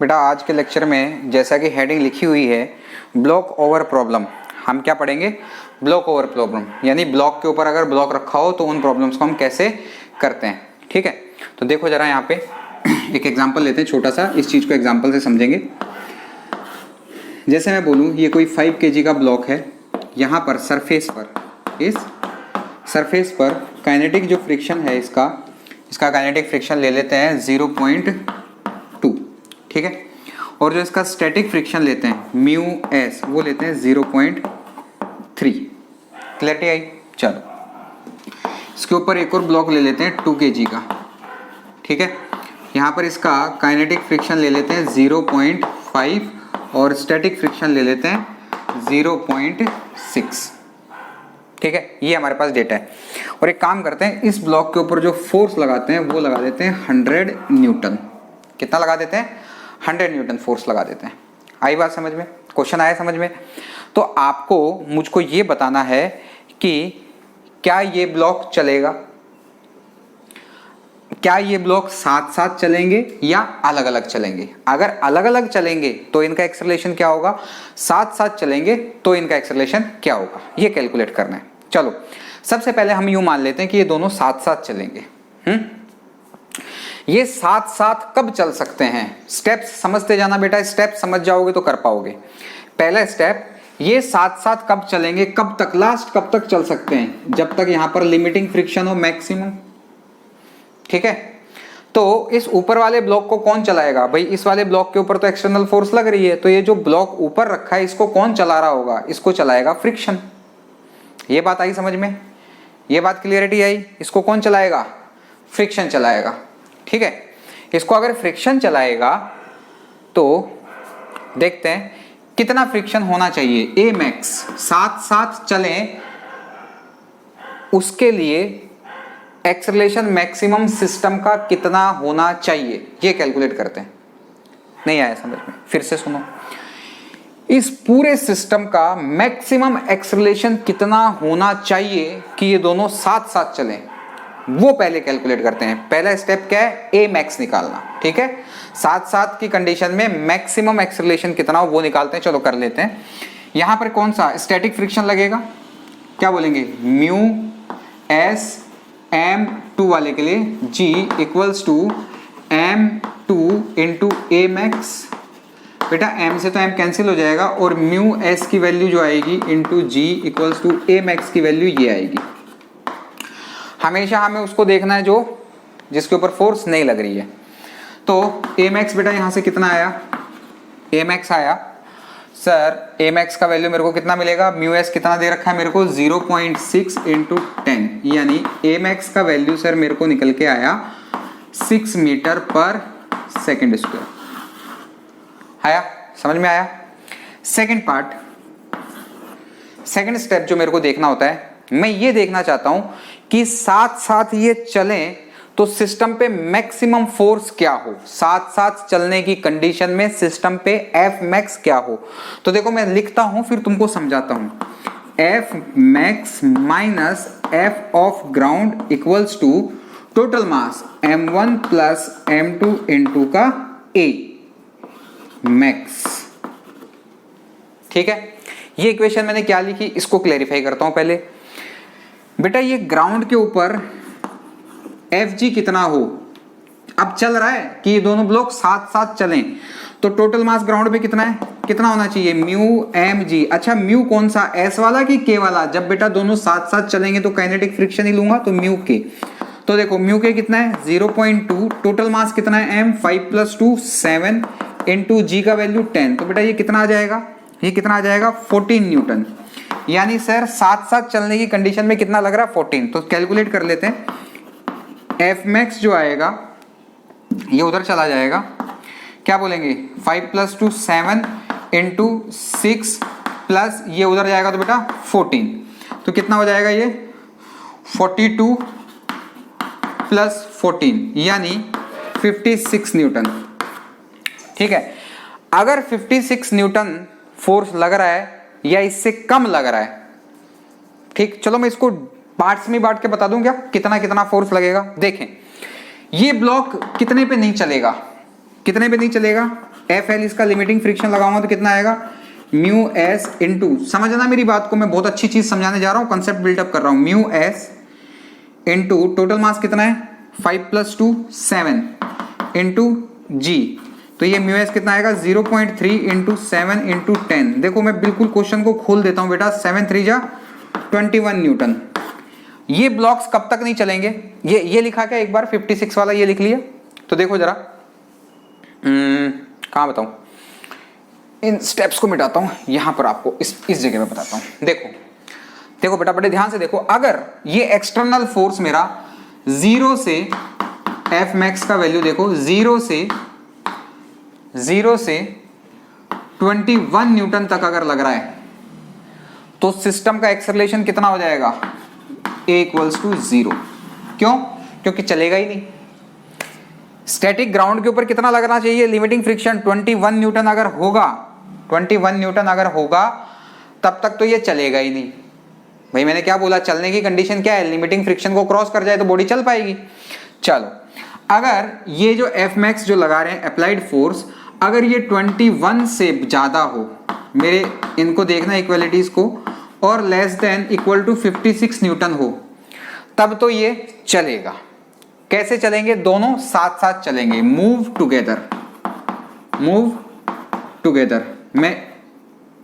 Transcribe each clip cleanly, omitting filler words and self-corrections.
बेटा आज के लेक्चर में जैसा कि हेडिंग लिखी हुई है ब्लॉक ओवर प्रॉब्लम, हम क्या पढ़ेंगे? ब्लॉक ओवर प्रॉब्लम, यानी ब्लॉक के ऊपर अगर ब्लॉक रखा हो तो उन प्रॉब्लम्स को हम कैसे करते हैं। ठीक है, तो देखो जरा यहाँ पे एक एग्जांपल लेते हैं छोटा सा, इस चीज को एग्जांपल से समझेंगे। जैसे मैं बोलूँ ये कोई 5 kg का ब्लॉक है, यहाँ पर सरफेस पर, इस सरफेस पर काइनेटिक जो फ्रिक्शन है इसका काइनेटिक फ्रिक्शन ले लेते हैं 0.2, ठीक है। और जो इसका स्टैटिक फ्रिक्शन लेते हैं म्यू एस वो लेते हैं 0.3। क्लैरिटी आई? चलो इसके ऊपर एक और ब्लॉक ले लेते हैं 2 kg का, ठीक है। यहाँ पर इसका काइनेटिक फ्रिक्शन ले लेते हैं 0.5 और स्टैटिक फ्रिक्शन ले लेते हैं 0.6, ठीक है। ये हमारे पास डेटा है। और एक काम करते हैं, इस ब्लॉक के ऊपर जो फोर्स लगाते हैं वो लगा देते हैं 100 न्यूटन। कितना लगा देते हैं? 100 न्यूटन फोर्स लगा देते हैं। आई बात समझ में? क्वेश्चन आया समझ में? तो आपको मुझको ये बताना है कि क्या ये ब्लॉक चलेगा, क्या ये ब्लॉक साथ साथ चलेंगे या अलग अलग चलेंगे। अगर अलग अलग चलेंगे तो इनका एक्सेलरेशन क्या होगा, साथ साथ चलेंगे तो इनका एक्सेलरेशन क्या होगा, ये कैलकुलेट करना है। चलो सबसे पहले हम यूं मान लेते हैं कि ये दोनों साथ साथ चलेंगे। ये साथ साथ कब चल सकते हैं? स्टेप्स समझते जाना बेटा, स्टेप समझ जाओगे तो कर पाओगे। पहला स्टेप, ये साथ साथ कब चलेंगे, कब तक, लास्ट कब तक चल सकते हैं? जब तक यहां पर लिमिटिंग फ्रिक्शन हो मैक्सिमम, ठीक है। तो इस ऊपर वाले ब्लॉक को कौन चलाएगा? भाई इस वाले ब्लॉक के ऊपर तो एक्सटर्नल फोर्स लग रही है, तो ये जो ब्लॉक ऊपर रखा है इसको कौन चला रहा होगा? इसको चलाएगा फ्रिक्शन। ये बात आई समझ में? ये बात क्लियरिटी आई? इसको कौन चलाएगा? फ्रिक्शन चलाएगा, ठीक है। इसको अगर फ्रिक्शन चलाएगा तो देखते हैं कितना फ्रिक्शन होना चाहिए। ए मैक्स साथ साथ चलें उसके लिए एक्सेलरेशन मैक्सिमम सिस्टम का कितना होना चाहिए, ये कैलकुलेट करते हैं। नहीं आया समझ में? फिर से सुनो, इस पूरे सिस्टम का मैक्सिमम एक्सेलरेशन कितना होना चाहिए कि ये दोनों साथ साथ चलें, वो पहले कैलकुलेट करते हैं। पहला स्टेप क्या है? ए मैक्स निकालना, ठीक है। साथ साथ की कंडीशन में मैक्सिमम एक्सेलरेशन कितना हो वो निकालते हैं। चलो कर लेते हैं। यहां पर कौन सा स्टैटिक फ्रिक्शन लगेगा? क्या बोलेंगे? म्यू एस M2 वाले के लिए G equals to M2 into a max. बेटा M से तो M कैंसिल हो जाएगा और म्यू एस की वैल्यू जो आएगी into G equals to a max की वैल्यू ये आएगी। हमेशा हमें उसको देखना है जो जिसके ऊपर फोर्स नहीं लग रही है। तो ए मैक्स बेटा यहां से कितना आया? ए मैक्स आया सर, ए मैक्स का वैल्यू मेरे को कितना मिलेगा? म्यू एस कितना दे रखा है मेरे को? 0.6 इंटू 10, यानी ए मैक्स का वैल्यू सर मेरे को निकल के आया 6 मीटर पर सेकेंड स्क्वायर। आया समझ में? आया। सेकेंड पार्ट, सेकेंड स्टेप जो मेरे को देखना होता है, मैं ये देखना चाहता हूं कि साथ साथ ये चलें तो सिस्टम पे मैक्सिमम फोर्स क्या हो, साथ साथ चलने की कंडीशन में सिस्टम पे एफ मैक्स क्या हो। तो देखो मैं लिखता हूं फिर तुमको समझाता हूं। F max minus F of ground equals to total mass m1 plus m2 into का ए मैक्स, ठीक है। ये इक्वेशन मैंने क्या लिखी इसको क्लैरिफाई करता हूं पहले। बेटा ये ग्राउंड के ऊपर Fg कितना हो, अब चल रहा है कि ये दोनों ब्लॉक साथ साथ चलें तो टोटल मास ग्राउंड पे कितना है, कितना होना चाहिए? Mu M G. अच्छा म्यू कौन सा, एस वाला कि के वाला? जब बेटा दोनों साथ साथ चलेंगे तो काइनेटिक फ्रिक्शन ही लूंगा, तो म्यू के। तो देखो म्यू के कितना है? 0.2। टोटल मास कितना है? m 5 + 2 7 इंटू जी का वैल्यू 10। तो बेटा ये कितना आ जाएगा? ये कितना आ जाएगा? 14 न्यूटन। यानी सर साथ साथ चलने की कंडीशन में कितना लग रहा है? 14। तो कैलकुलेट कर लेते हैं। एफ मैक्स जो आएगा ये उधर चला जाएगा, क्या बोलेंगे? 5 + 2 7 इंटू 6 प्लस ये उधर जाएगा तो बेटा 14। तो कितना हो जाएगा ये? 42 प्लस 14 यानी 56 न्यूटन, ठीक है। अगर 56 न्यूटन फोर्स लग रहा है या इससे कम लग रहा है, ठीक, चलो मैं इसको पार्ट्स में बांट के बता दूं क्या कितना कितना फोर्स लगेगा। देखें ये ब्लॉक कितने पे नहीं चलेगा, कितने पे नहीं चलेगा? एफ एल इसका लिमिटिंग फ्रिक्शन लगाऊंगा तो कितना आएगा, म्यू एस इंटू, समझना मेरी बात को, मैं बहुत अच्छी चीज समझाने जा रहा हूँ, कंसेप्ट बिल्डअप कर रहा हूँ, mu S into total mass कितना है 5 + 2 7 इंटू जी, तो ये म्यू एस कितना आएगा 0.3 इंटू 7 इंटू 10। देखो मैं बिल्कुल क्वेश्चन को खोल देता हूं बेटा, 7 3 जा 21 न्यूटन। ये ब्लॉक्स कब तक नहीं चलेंगे, ये लिखा क्या एक बार 56 वाला ये लिख लिया, तो देखो जरा कहां बताऊं, इन स्टेप्स को मिटाता हूं, यहां पर आपको इस जगह पे बताता हूं। देखो बेटा बड़े ध्यान से देखो, अगर ये एक्सटर्नल फोर्स मेरा 0 से एफ मैक्स का वैल्यू देखो 0 से 21 न्यूटन तक अगर लग रहा है तो सिस्टम का एक्सेलरेशन कितना हो जाएगा, A = 0। क्यों, क्योंकि चलेगा ही नहीं। स्टैटिक ग्राउंड के ऊपर कितना लगना चाहिए लिमिटिंग फ्रिक्शन, 21 न्यूटन अगर होगा, 21 न्यूटन अगर होगा तब तक तो ये चलेगा ही नहीं। भाई मैंने क्या बोला, चलने की कंडीशन क्या है, लिमिटिंग फ्रिक्शन को क्रॉस कर जाए तो बॉडी चल पाएगी। चलो अगर ये जो एफ मैक्स जो लगा रहे हैं अप्लाइड फोर्स, अगर ये 21 से ज्यादा हो, मेरे इनको देखना इक्वलिटीज को, और less than equal to 56 newton हो, तब तो ये चलेगा। कैसे चलेंगे, दोनों साथ साथ चलेंगे, मूव टुगेदर में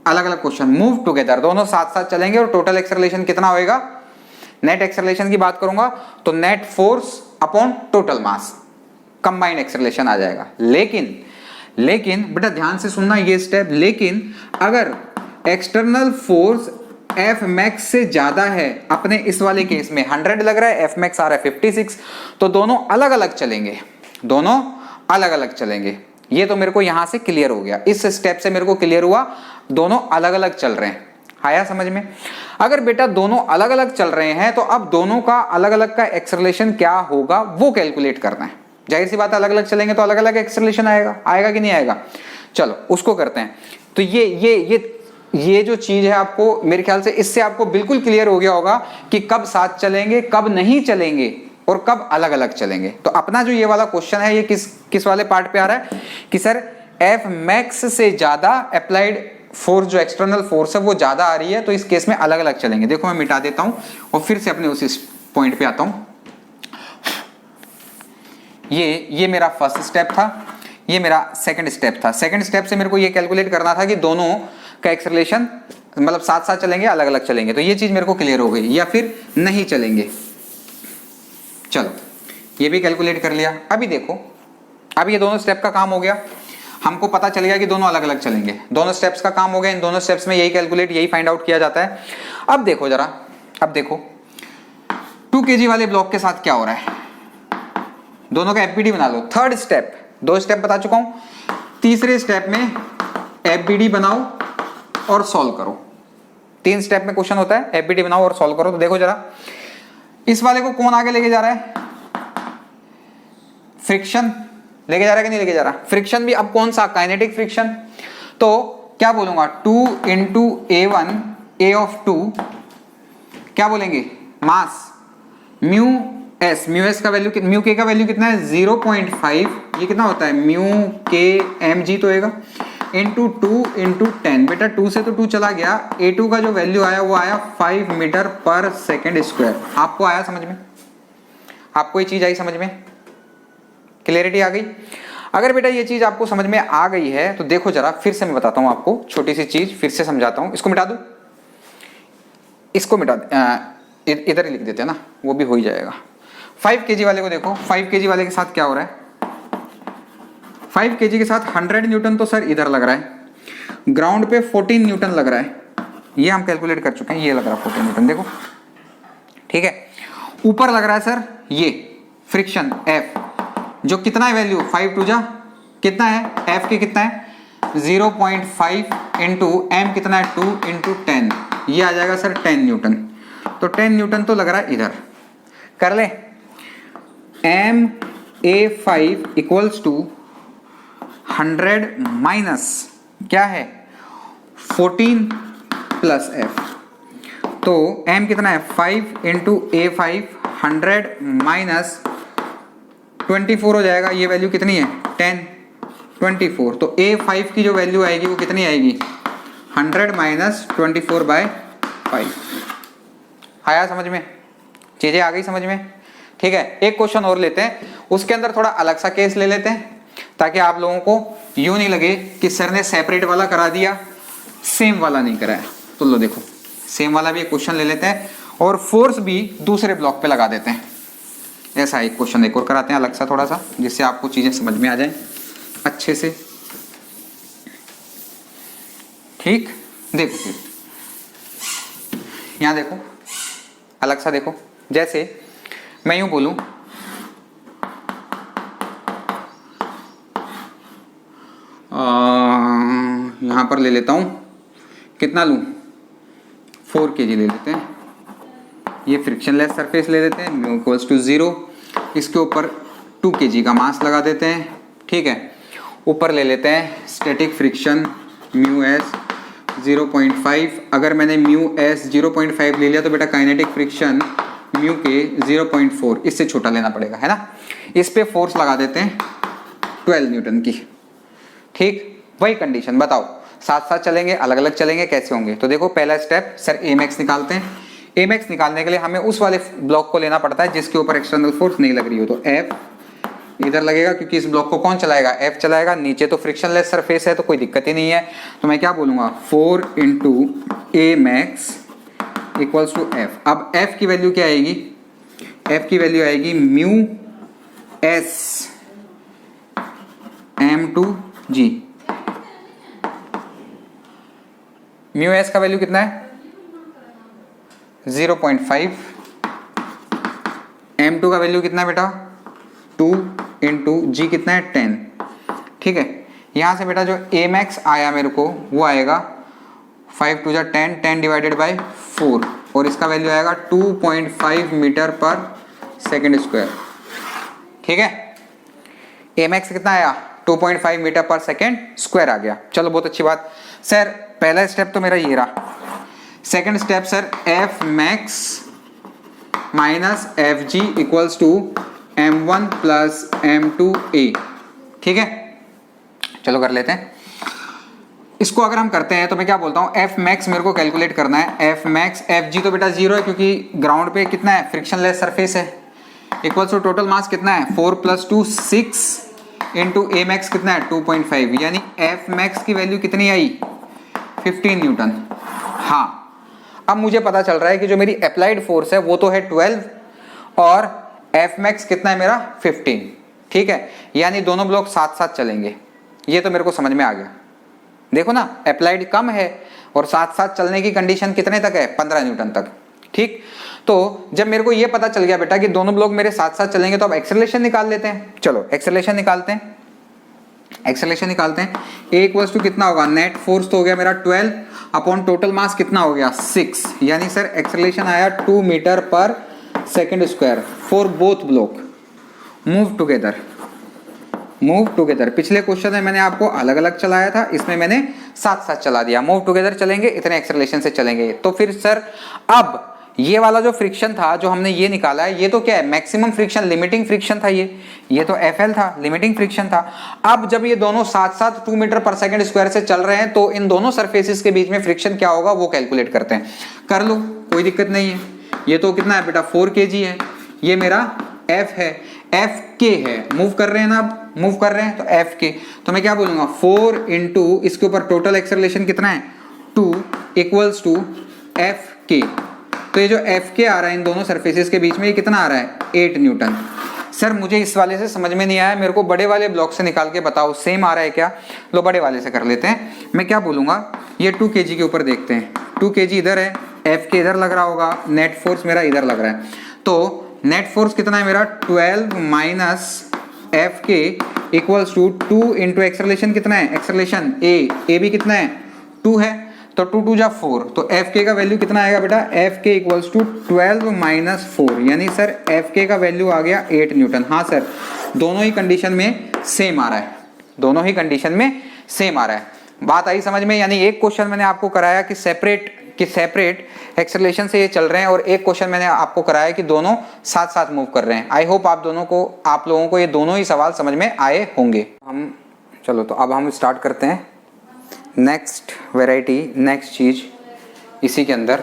अलग अलग क्वेश्चन, मूव टुगेदर दोनों साथ साथ चलेंगे, और टोटल एक्सेलरेशन कितना होएगा, नेट एक्सेलरेशन की बात करूंगा तो net force upon total mass, combined acceleration आ जाएगा। लेकिन बेटा ध्यान से सुनना ये स्टेप, लेकिन अगर एक्सटर्नल फोर्स एफ मैक्स से ज्यादा है, अपने इस वाले केस में 100 लग रहा है, एफ मैक्स आ रहा है 56, तो दोनों अलग अलग चलेंगे। ये तो मेरे को यहां से क्लियर हो गया, इस स्टेप से मेरे को क्लियर हुआ दोनों अलग अलग चल रहे हैं। आया समझ में। अगर बेटा दोनों अलग अलग चल रहे हैं तो अब दोनों का अलग अलग का एक्सेलरेशन क्या होगा वो कैलकुलेट करना है। जाहिर सी बात है, अलग अलग चलेंगे तो अलग अलग एक्सेलरेशन आएगा कि नहीं आएगा। चलो उसको करते हैं। तो ये जो चीज है आपको मेरे ख्याल से इससे आपको बिल्कुल क्लियर हो गया होगा कि कब साथ चलेंगे, कब नहीं चलेंगे और कब अलग अलग चलेंगे। तो अपना जो ये वाला क्वेश्चन है ये किस वाले पार्ट पे आ रहा है कि सर एफ मैक्स से ज्यादा अप्लाइड फोर्स जो एक्सटर्नल फोर्स है वो ज्यादा आ रही है, तो इस केस में अलग अलग चलेंगे। देखो मैं मिटा देता हूं और फिर से अपने उसी पॉइंट पे आता हूं। ये मेरा फर्स्ट स्टेप था, ये मेरा सेकंड स्टेप था। सेकंड स्टेप से मेरे को ये कैलकुलेट करना था कि दोनों का एक्सेलरेशन मतलब साथ साथ चलेंगे अलग अलग चलेंगे। तो ये चीज मेरे को क्लियर हो गई, या फिर नहीं चलेंगे। चलो ये भी कैलकुलेट कर लिया। अभी देखो, अब ये दोनों स्टेप का काम हो गया, हमको पता चल गया कि दोनों अलग अलग चलेंगे। दोनों स्टेप्स का काम हो गया। इन दोनों स्टेप्स में यही फाइंड आउट किया जाता है। अब देखो जरा, अब देखो 2 kg वाले ब्लॉक के साथ क्या हो रहा है, दोनों का एफबीडी बना लो। थर्ड स्टेप, 2 स्टेप बता चुका हूं। तीसरे स्टेप में एफबीडी बनाओ और सॉल्व करो। 3 स्टेप में क्वेश्चन होता है, एफबीडी बनाओ और सॉल्व करो। तो देखो जरा, इस वाले को कौन आगे लेके जा रहा है, फ्रिक्शन लेके जा रहा है कि नहीं लेके जा रहा। फ्रिक्शन भी अब कौन सा, काइनेटिक फ्रिक्शन। तो क्या बोलूंगा, 2 × A1 A of 2 क्या बोलेंगे, मास म्यू एस का वैल्यू, म्यू के का वैल्यू कितना है 0.5, ये कितना होता है म्यू के एम जी तो होएगा, इंटू 2 × 10। बेटा 2 से तो 2 चला गया, A2 का जो वैल्यू आया वो आया 5 मीटर/सेकंड²। आपको आया समझ में, आपको ये चीज आई समझ में, क्लियरिटी आ गई। अगर बेटा ये चीज आपको समझ में आ गई है तो देखो जरा, फिर से मैं बताता हूं आपको, छोटी सी चीज फिर से समझाता हूं। इसको मिटा दूं, इसको मिटा इधर ही लिख देते हैं ना, वो भी हो ही जाएगा। 5 kg वाले को देखो, 5 kg वाले के साथ क्या हो रहा है, 5 kg के साथ 100 न्यूटन तो सर इधर लग रहा है, ग्राउंड पे 14 न्यूटन लग रहा है, ये हम कैलकुलेट कर चुके हैं, ये लग रहा है 14 न्यूटन। देखो ठीक है, ऊपर लग रहा है सर ये फ्रिक्शन F, जो कितना है वैल्यू 5 2 जा कितना है, F के कितना है 0.5 इंटू M कितना है 2 × 10, ये आ जाएगा सर 10 न्यूटन। तो 10 न्यूटन तो लग रहा है इधर, कर ले। MA5 = 100 माइनस क्या है 14 + F, तो M कितना है 5 × A5 100 माइनस 24 हो जाएगा, ये वैल्यू कितनी है 10, 24, तो A5 की जो वैल्यू आएगी वो कितनी आएगी 100 माइनस 24/5। आया समझ में, चीजें आ गई समझ में। ठीक है, एक क्वेश्चन और लेते हैं, उसके अंदर थोड़ा अलग सा केस ले लेते हैं ताकि आप लोगों को यूं नहीं लगे कि सर ने सेपरेट वाला करा दिया सेम वाला नहीं कराया। तो लो देखो, सेम वाला भी एक क्वेश्चन ले लेते हैं और फोर्स भी दूसरे ब्लॉक पे लगा देते हैं। ऐसा एक क्वेश्चन एक और कराते हैं अलग सा थोड़ा सा, जिससे आपको चीजें समझ में आ जाए अच्छे से। ठीक, देखो फिर यहाँ देखो, अलग सा देखो, जैसे मैं यूं बोलूं यहां पर ले लेता हूं, कितना लूं 4 kg ले लेते हैं। ये फ्रिक्शनलेस सरफेस ले लेते हैं, म्यू इक्वल्स टू 0, इसके ऊपर 2 kg का मास लगा देते हैं। ठीक है, ऊपर ले लेते हैं स्टैटिक फ्रिक्शन म्यू एस 0.5। अगर मैंने म्यू एस 0.5 ले लिया तो बेटा काइनेटिक फ्रिक्शन म्यू के 0.4, इससे छोटा लेना पड़ेगा, है ना। इस पे फोर्स लगा देते हैं 12 न्यूटन की। ठीक, वही कंडीशन, बताओ साथ साथ चलेंगे अलग अलग चलेंगे, कैसे होंगे। तो देखो पहला स्टेप, सर ए मैक्स निकालते हैं। ए मैक्स निकालने के लिए हमें उस वाले ब्लॉक को लेना पड़ता है जिसके ऊपर एक्सटर्नल फोर्स नहीं लग रही हो। तो एफ इधर लगेगा क्योंकि इस ब्लॉक को कौन चलाएगा, एफ चलाएगा। नीचे तो फ्रिक्शनलेस सरफेस है तो कोई दिक्कत ही नहीं है, तो मैं क्या बोलूंगा 4 into a max equals to F. अब एफ की वैल्यू क्या आएगी, एफ की वैल्यू आएगी mu S m2g। Mu S का वैल्यू कितना है 0.5, m2 का वैल्यू कितना है बेटा 2 इंटू जी कितना है 10। ठीक है, यहां से बेटा जो a max आया मेरे को वो आएगा 5 2 10, 10 डिवाइडेड बाय 4 और इसका वैल्यू आएगा 2.5 मीटर पर सेकेंड स्क्वायर। ठीक है, a max कितना आया 2.5 मीटर पर सेकेंड स्क्वायर आ गया। चलो बहुत अच्छी बात। सर पहला स्टेप तो मेरा ये रहा, second step sir F max minus F G equals to m1 plus m2a। ठीक है, चलो कर लेते हैं इसको। अगर हम करते हैं तो मैं क्या बोलता हूँ, एफ मैक्स मेरे को कैलकुलेट करना है। एफ मैक्स, एफ जी तो बेटा 0 है क्योंकि ग्राउंड पे कितना है फ्रिक्शनलेस सरफेस है, इक्वल्स टू टोटल मास कितना है 4 + 2 6 इंटू ए मैक्स कितना है 2.5, यानी एफ मैक्स की वैल्यू कितनी आई 15 न्यूटन। हाँ, अब मुझे पता चल रहा है कि जो मेरी अप्लाइड फोर्स है वो तो है 12 और एफ मैक्स कितना है मेरा 15। ठीक है, यानी दोनों ब्लॉक साथ साथ चलेंगे, ये तो मेरे को समझ में आ गया। देखो ना, अप्लाइड कम है और साथ साथ चलने की कंडीशन कितने तक है 15 न्यूटन तक। ठीक, तो जब मेरे को ये पता चल गया बेटा कि दोनों ब्लॉक मेरे साथ साथ चलेंगे तो अब एक्सेलरेशन निकाल लेते हैं। चलो एक्सेलरेशन निकालते हैं, एक्सेलरेशन निकालते हैं। ए इक्वल्स टू कितना होगा, नेट फोर्स तो हो गया मेरा 12 अपॉन टोटल मास कितना हो गया 6, यानी सर एक्सेलरेशन आया 2 मीटर पर second square for both block. Move together, move together. पिछले क्वेश्चन में मैंने आपको अलग अलग चलाया था, इसमें मैंने साथ साथ चला दिया। मूव टुगेदर चलेंगे, इतने एक्सेलरेशन से चलेंगे। तो फिर सर अब ये वाला जो फ्रिक्शन था जो हमने ये निकाला है, ये तो क्या है मैक्सिमम फ्रिक्शन, लिमिटिंग फ्रिक्शन था ये तो एफएल था, लिमिटिंग फ्रिक्शन था। अब जब ये दोनों साथ साथ 2 मीटर पर सेकंड स्क्वायर से चल रहे हैं तो इन दोनों सरफेसेस के बीच में फ्रिक्शन क्या होगा वो कैलकुलेट करते हैं। कर लो, कोई दिक्कत नहीं है। ये तो कितना है बेटा 4 kg है, ये मेरा एफ है, एफ के है। मूव कर रहे हैं ना, अब मूव कर रहे हैं तो एफ के, तो मैं क्या बोलूंगा 4 इंटू इसके ऊपर टोटल एक्सेलरेशन कितना है 2 इक्वल्स टू एफ के। तो ये जो एफ के आ रहा है इन दोनों सरफेसेस के बीच में, ये कितना आ रहा है 8 न्यूटन। सर मुझे इस वाले से समझ में नहीं आया, मेरे को बड़े वाले ब्लॉक से निकाल के बताओ सेम आ रहा है क्या। लो बड़े वाले से कर लेते हैं। मैं क्या बोलूंगा, ये 2 kg के ऊपर देखते हैं, 2 kg इधर है, एफ के इधर लग रहा होगा, नेट फोर्स मेरा इधर लग रहा है। तो नेट फोर्स कितना है मेरा 12 माइनस एफ के इक्वल्स टू 2 इंटू एक्सेलरेशन कितना है, एक्सेलरेशन ए भी कितना है 2 है, तो 2 2 जा 4, तो एफ के का वैल्यू कितना आएगा बेटा, एफ के इक्वल्स टू 12 माइनस 4, यानी सर एफ के का वैल्यू आ गया 8 न्यूटन। हाँ सर, दोनों ही कंडीशन में सेम आ रहा है, दोनों ही कंडीशन में सेम आ रहा है। बात आई समझ में। यानी एक क्वेश्चन मैंने आपको कराया कि सेपरेट एक्सेलरेशन से ये चल रहे हैं और एक क्वेश्चन मैंने आपको कराया कि दोनों साथ साथ मूव कर रहे हैं। आई होप आप लोगों को ये दोनों ही सवाल समझ में आए होंगे। हम चलो तो अब हम स्टार्ट करते हैं नेक्स्ट वैरायटी, नेक्स्ट चीज़ इसी के अंदर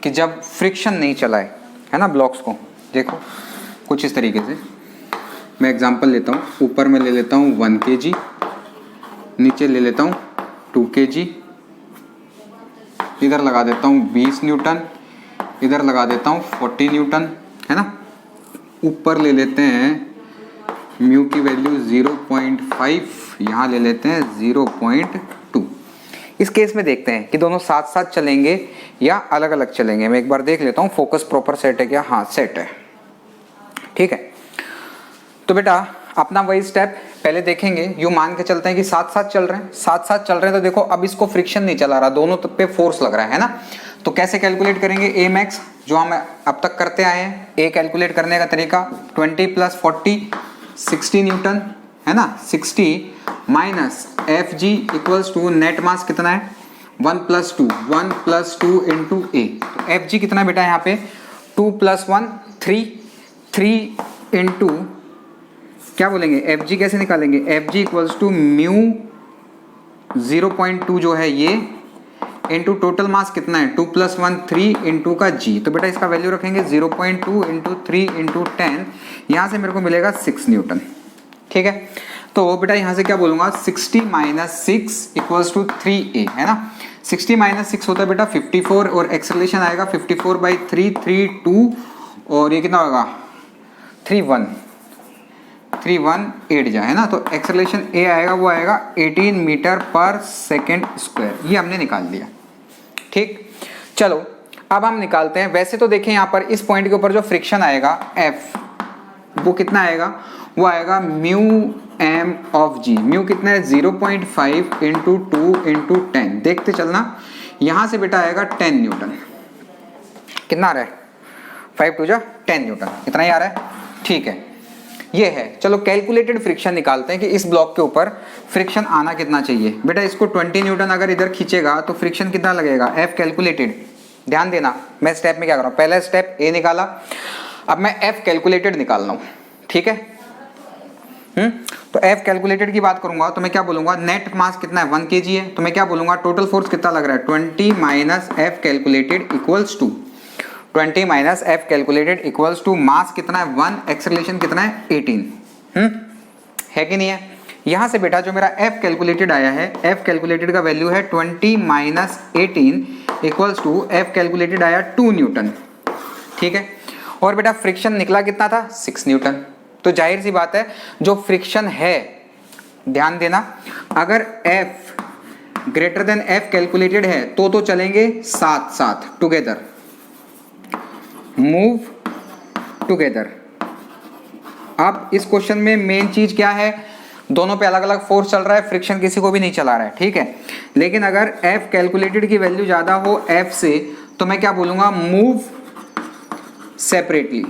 कि जब फ्रिक्शन नहीं चलाए, है ना, ब्लॉक्स को देखो कुछ इस तरीके से। मैं एग्जांपल लेता हूँ, ऊपर में ले लेता हूँ 1 kg, नीचे ले लेता हूँ 2 kg, इधर लगा देता हूँ 20 न्यूटन, इधर लगा देता हूँ 40 न्यूटन, है ना। ऊपर ले लेते हैं म्यू की वैल्यू 0.5, यहाँ ले लेते हैं 0.2। इस केस में देखते हैं कि दोनों साथ साथ चलेंगे या अलग अलग चलेंगे। मैं एक बार देख लेता हूँ फोकस प्रॉपर सेट है क्या। हाँ सेट है, ठीक है। तो बेटा अपना वही स्टेप पहले देखेंगे, यूँ मान के चलते हैं कि साथ साथ चल रहे हैं, साथ साथ चल रहे हैं। तो देखो अब इसको फ्रिक्शन नहीं चला रहा, दोनों पे फोर्स लग रहा है ना। तो कैसे कैलकुलेट करेंगे ए मैक्स, जो हम अब तक करते आए हैं। ए कैलकुलेट करने का तरीका 20 + 40 60 न्यूटन, है ना। 60 minus F G equals to net mass कितना है 1 + 2, 1 + 2 इंटू ए। तो एफ जी कितना बेटा यहाँ पे 2 + 1 3, 3 इंटू क्या बोलेंगे एफ जी कैसे निकालेंगे, F G equals to mu 0.2 जो है ये इंटू टोटल मास कितना है 2 + 1 3 इंटू का जी। तो बेटा इसका वैल्यू रखेंगे 0.2 इंटू 3 इंटू 10, यहाँ से मेरे को मिलेगा 6 न्यूटन, ठीक है। तो बेटा यहाँ से क्या बोलूँगा 60 - 6 इक्वल्स टू 3a, है ना। 60 - 6 होता है बेटा 54 और एक्सेलरेशन आएगा 54/3 3 2 और ये कितना होगा 318 जा, है ना। तो एक्सेलरेशन a आएगा वो आएगा 18 मीटर/सेकंड²। ये हमने निकाल लिया, ठीक। चलो अब हम निकालते हैं। वैसे तो देखें यहाँ पर इस पॉइंट के ऊपर जो फ्रिक्शन आएगा F वो कितना आएगा, वो आएगा mu m of g। Mu कितना है 0.5 इंटू 2 इंटू 10। देखते चलना, यहाँ से बेटा आएगा 10 न्यूटन। कितना आ रहा है 5 2 जा 10 न्यूटन, इतना ही आ रहा है, ठीक है। ये है। चलो कैलकुलेटेड फ्रिक्शन निकालते हैं कि इस ब्लॉक के ऊपर फ्रिक्शन आना कितना चाहिए। बेटा इसको 20 न्यूटन अगर इधर खींचेगा तो फ्रिक्शन कितना लगेगा, F कैलकुलेटेड। ध्यान देना मैं स्टेप में क्या कर रहा हूँ, पहला स्टेप A निकाला, अब मैं F कैलकुलेटेड निकाल रहा हूँ, ठीक है। तो F कैलकुलेटेड की बात करूंगा तो मैं क्या बोलूंगा, नेट मास कितना है 1 kg है, तो मैं क्या बोलूंगा टोटल फोर्स कितना लग रहा है 20 minus F calculated equals to 20 minus F calculated equals to mass कितना है 1, एक्सेलरेशन कितना है 18, है कि नहीं है। यहां से बेटा जो मेरा F कैलकुलेटेड आया है, F कैलकुलेटेड का वैल्यू है 20 minus 18 equals to F calculated आया 2 न्यूटन, ठीक है। और बेटा फ्रिक्शन निकला कितना था 6 न्यूटन। तो जाहिर सी बात है जो फ्रिक्शन है, ध्यान देना, अगर F greater than F calculated है तो चलेंगे साथ साथ, टुगेदर, मूव टुगेदर। अब इस क्वेश्चन में मेन चीज क्या है, दोनों पे अलग अलग फोर्स चल रहा है, फ्रिक्शन किसी को भी नहीं चला रहा है, ठीक है। लेकिन अगर F कैलकुलेटेड की वैल्यू ज्यादा हो F से तो मैं क्या बोलूंगा मूव सेपरेटली,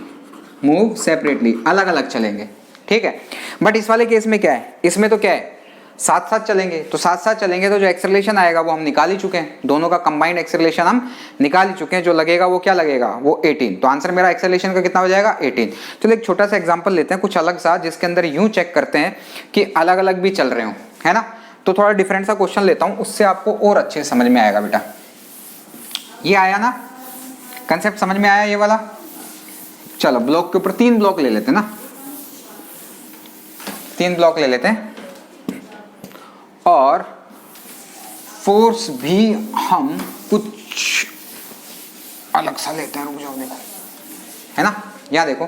मूव सेपरेटली, अलग अलग चलेंगे, ठीक है। बट इस वाले केस में क्या है, इसमें तो क्या है साथ साथ चलेंगे। तो साथ साथ चलेंगे तो जो एक्सेलरेशन आएगा वो हम निकाल ही चुके हैं, दोनों का कंबाइंड एक्सेलरेशन हम निकाल ही चुके हैं। जो लगेगा वो क्या लगेगा, वो 18। तो आंसर मेरा एक्सेलरेशन का कितना हो जाएगा 18। चलो एक छोटा सा एग्जांपल लेते हैं कुछ अलग सा, जिसके अंदर यूं चेक करते हैं कि अलग अलग भी चल रहे हो, है ना। तो थोड़ा डिफरेंट सा क्वेश्चन लेता हूं, उससे आपको और अच्छे समझ में आएगा बेटा। ये आया ना कंसेप्ट, समझ में आया ये वाला। चलो ब्लॉक के ऊपर 3 ब्लॉक ले लेते हैं ना, 3 ब्लॉक ले लेते हैं और फोर्स भी हम कुछ अलग सा लेते हैं। रुक जाओ, देखो, है ना, यहां देखो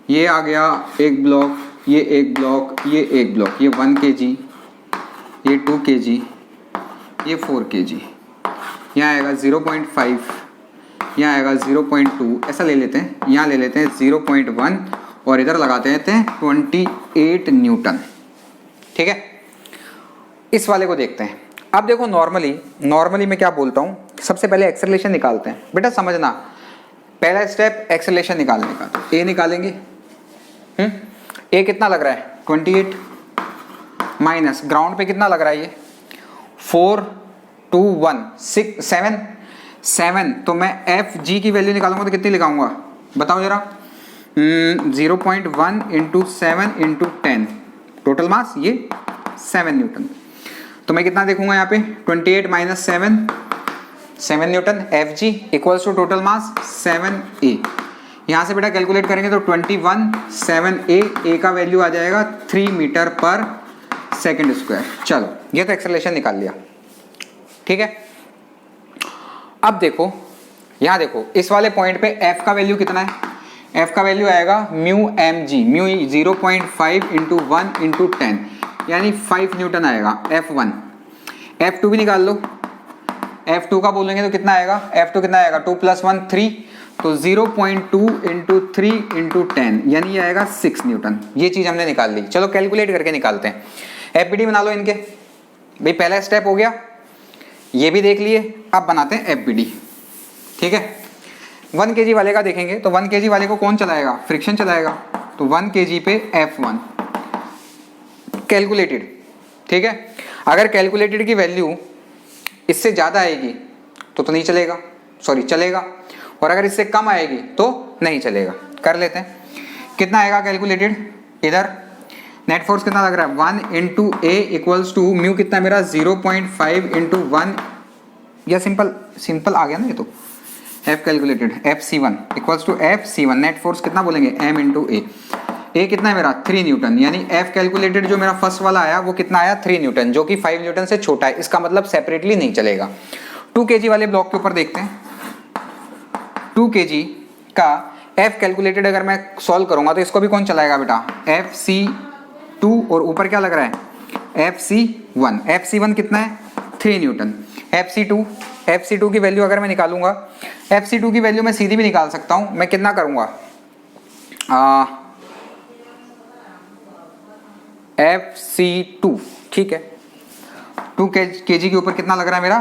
ये आ गया एक ब्लॉक, ये एक ब्लॉक, ये एक ब्लॉक, ये 1 kg, ये 2 kg, ये 4 kg, यहाँ आएगा 0.5, यहाँ आएगा 0.2, ऐसा ले लेते हैं। यहाँ ले लेते हैं 0.1 और इधर लगाते हैं 28 न्यूटन, ठीक है। इस वाले को देखते हैं। अब देखो नॉर्मली मैं क्या बोलता हूँ, सबसे पहले एक्सेलरेशन निकालते हैं। बेटा समझना, पहला स्टेप एक्सेलरेशन निकालने का, तो ए निकालेंगे। ए कितना लग रहा है 28 माइनस ग्राउंड पे कितना लग रहा है ये 4 2 1 6 7 7। तो मैं एफ जी की वैल्यू निकालूंगा तो कितनी लगाऊंगा बताओ जरा। 0.1 इंटू 7 इंटू 10, टोटल मास ये 7 न्यूटन। तो मैं कितना देखूंगा यहाँ पे 28 minus 7 newton. F G equals to total mass 7a। यहाँ से बेटा कैलकुलेट करेंगे तो 21 7a का वैल्यू आ जाएगा 3 मीटर पर सेकेंड स्क्वायर। चलो ये तो एक्सेलरेशन निकाल लिया, ठीक है। अब देखो यहाँ देखो इस वाले पॉइंट पे f का वैल्यू कितना है, f का वैल्यू आएगा mu M G, mu 0.5 into 1 into 10 यानी 5 न्यूटन आएगा F1। F2 भी निकाल लो, F2 का बोलेंगे तो कितना आएगा, F2 कितना आएगा 2 + 1 3, तो 0.2 इंटू 3 इंटू 10 यानी ये आएगा 6 न्यूटन। ये चीज़ हमने निकाल ली। चलो कैलकुलेट करके निकालते हैं। FBD बना लो इनके, भाई पहला स्टेप हो गया, ये भी देख लिए। अब बनाते हैं FBD, ठीक है। 1 kg वाले का देखेंगे तो 1 kg वाले को कौन चलाएगा, फ्रिक्शन चलाएगा। तो 1 kg पे F1 कैलकुलेटेड, ठीक है। अगर कैलकुलेटेड की वैल्यू इससे ज़्यादा आएगी तो नहीं चलेगा, सॉरी चलेगा, और अगर इससे कम आएगी तो नहीं चलेगा। कर लेते हैं, कितना आएगा कैलकुलेटेड। इधर नेट फोर्स कितना लग रहा है 1 into a equals to mu कितना मेरा 0.5 इंटू 1, या सिंपल आ गया ना ये तो। F calculated FC1 equals to FC1, net force कितना बोलेंगे M इंटू ए कितना है मेरा 3 न्यूटन, यानी F कैलकुलेटेड जो मेरा फर्स्ट वाला आया वो कितना आया 3 न्यूटन, जो कि 5 न्यूटन से छोटा है। इसका मतलब सेपरेटली नहीं चलेगा। 2 kg वाले ब्लॉक के ऊपर देखते हैं। 2 kg का F कैलकुलेटेड अगर मैं सॉल्व करूंगा तो इसको भी कौन चलाएगा बेटा, FC2, और ऊपर क्या लग रहा है FC1। FC1 कितना है 3 न्यूटन। FC2 की वैल्यू अगर मैं निकालूंगा, FC2 की वैल्यू मैं सीधी भी निकाल सकता हूं। मैं कितना करूंगा FC2, ठीक है। 2 kg के ऊपर कितना लग रहा है मेरा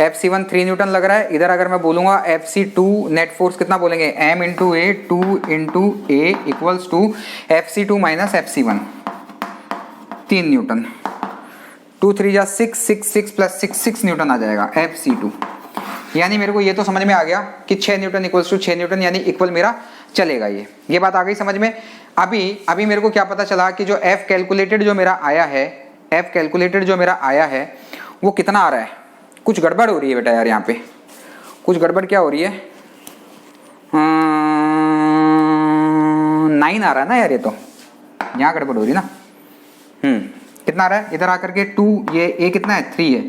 FC1 3 न्यूटन लग रहा है। इधर अगर मैं बोलूंगा FC2 नेट फोर्स कितना बोलेंगे M into a 2 into a equals to FC2 minus FC1 3 newton. 2 3 जा 6 6 6 प्लस 6 न्यूटन आ जाएगा FC2। यानी मेरे को ये तो समझ में आ गया कि 6 न्यूटन इक्वल्स टू 6 न्यूटन यानी इक्वल मेरा चलेगा। ये बात आ गई समझ में। अभी मेरे को क्या पता चला कि जो F कैलकुलेटेड जो मेरा आया है वो कितना आ रहा है। कुछ गड़बड़ हो रही है बेटा यार, यहाँ पे कुछ गड़बड़ क्या हो रही है, 9 आ रहा है ना यार, ये तो यहाँ गड़बड़ हो रही है ना। कितना आ रहा है इधर आकर के 2, ये ए कितना है 3 है,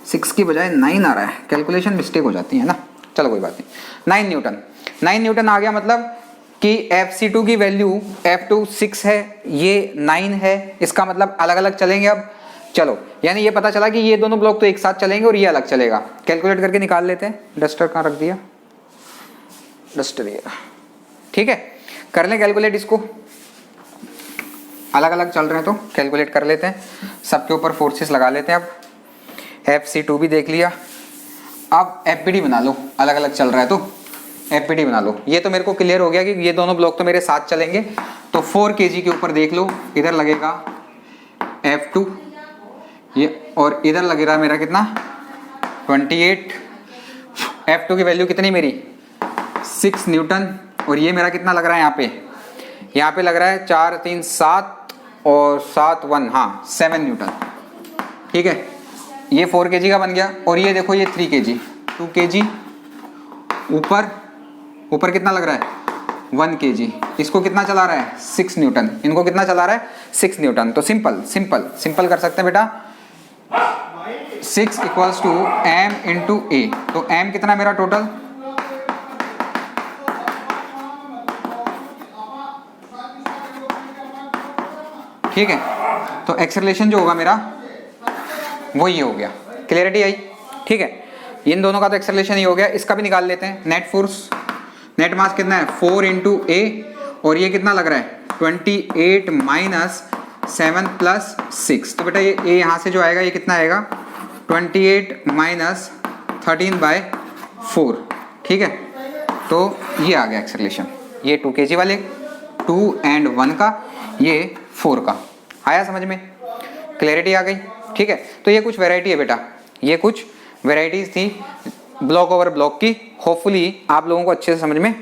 6 की बजाय 9 आ रहा है। कैलकुलेशन मिस्टेक हो जाती है ना, चलो कोई बात नहीं। 9 न्यूटन आ गया, मतलब कि FC2 की वैल्यू F2 6 है, ये 9 है, इसका मतलब अलग अलग चलेंगे अब। चलो यानी ये पता चला कि ये दोनों ब्लॉक तो एक साथ चलेंगे और ये अलग चलेगा। कैलकुलेट करके निकाल लेते हैं। डस्टर कहाँ रख दिया, डस्टर ये, ठीक है। कर लें कैलकुलेट, इसको अलग अलग चल रहे हैं तो कैलकुलेट कर लेते हैं। सबके ऊपर फोर्सेस लगा लेते हैं। अब FC2 भी देख लिया, अब FBD बना लो। अलग अलग चल रहा है तो FBD बना लो। ये तो मेरे को क्लियर हो गया कि ये दोनों ब्लॉक तो मेरे साथ चलेंगे। तो 4 kg के ऊपर देख लो, इधर लगेगा F2 ये, और इधर लगेगा मेरा कितना 28। F2 की वैल्यू कितनी मेरी 6 न्यूटन, और ये मेरा कितना लग रहा है यहाँ पे लग रहा है 4 3 7 और 7 1 हाँ 7 न्यूटन, ठीक है। ये 4 kg का बन गया। और ये देखो ये 3 kg 2 kg, ऊपर कितना लग रहा है 1 kg, इसको कितना चला रहा है 6 न्यूटन, इनको कितना चला रहा है 6 न्यूटन। तो सिंपल कर सकते हैं बेटा। 6 इक्वल्स टू M इंटू ए, तो M कितना मेरा टोटल, ठीक है। तो एक्सेलरेशन जो होगा मेरा वो ये हो गया। क्लियरिटी आई, ठीक है। इन दोनों का तो एक्सेलरेशन ही हो गया। इसका भी निकाल लेते हैं। नेट फोर्स, नेट मास कितना है 4 इंटू ए, और ये कितना लग रहा है 28 माइनस 7 प्लस 6। तो बेटा ये ए यहाँ से जो आएगा ये कितना आएगा 28 माइनस 13/4, ठीक है। तो ये आ गया एक्सेलरेशन, ये 2 kg वाले 2 and 1 का, ये 4 का। आया समझ में, क्लैरिटी आ गई, ठीक है। तो ये कुछ वैरायटी है बेटा, ये कुछ वैरायटीज थी ब्लॉक ओवर ब्लॉक की। होपफुली आप लोगों को अच्छे से समझ में